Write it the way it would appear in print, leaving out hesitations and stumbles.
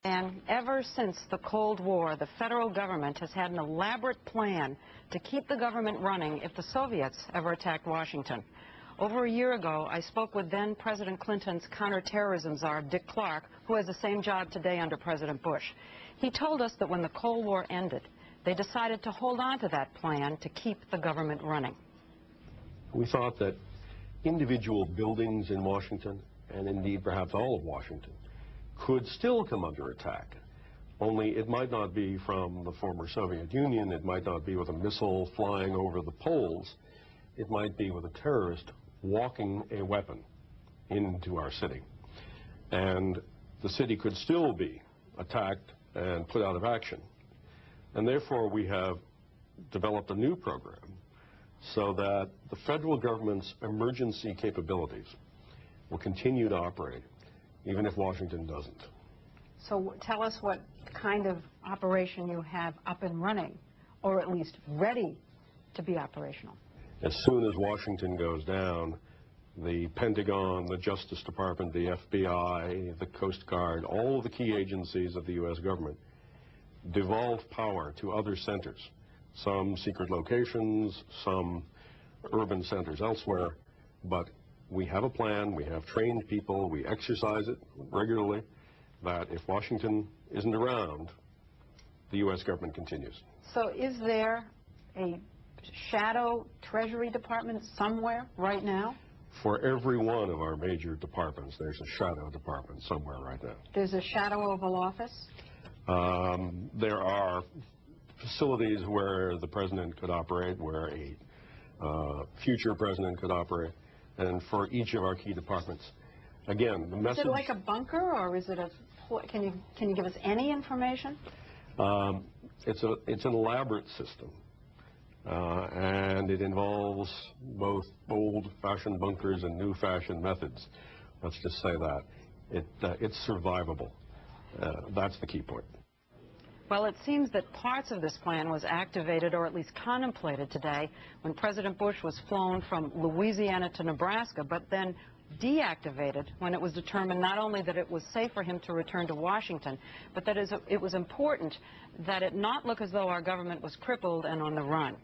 And ever since the Cold War, the federal government has had an elaborate plan to keep the government running if the Soviets ever attacked Washington. Over a year ago, I spoke with then President Clinton's counterterrorism czar, Dick Clarke, who has the same job today under President Bush. He told us that when the Cold War ended, they decided to hold on to that plan to keep the government running. We thought that individual buildings in Washington, and indeed perhaps all of Washington, could still come under attack. Only it might not be from the former Soviet Union, it might not be with a missile flying over the poles, it might be with a terrorist walking a weapon into our city. And the city could still be attacked and put out of action. And therefore we have developed a new program so that the federal government's emergency capabilities will continue to operate even if Washington doesn't. So tell us what kind of operation you have up and running, or at least ready to be operational. As soon as Washington goes down, the Pentagon, the Justice Department, the FBI, the Coast Guard, all of the key agencies of the U.S. government devolve power to other centers, some secret locations, some urban centers elsewhere, but we have a plan, we have trained people, we exercise it regularly, that if Washington isn't around, the U.S. government continues. So is there a shadow Treasury Department somewhere right now? For every one of our major departments, there's a shadow department somewhere right now. There's a shadow Oval Office? There are facilities where the president could operate, where a future president could operate, and for each of our key departments. Again, the message... Is it like a bunker, or is it a... Can you give us any information? It's an elaborate system. And it involves both old-fashioned bunkers and new-fashioned methods. Let's just say that. It's survivable. That's the key point. Well, it seems that parts of this plan was activated, or at least contemplated today, when President Bush was flown from Louisiana to Nebraska, but then deactivated when it was determined not only that it was safe for him to return to Washington, but that it was important that it not look as though our government was crippled and on the run.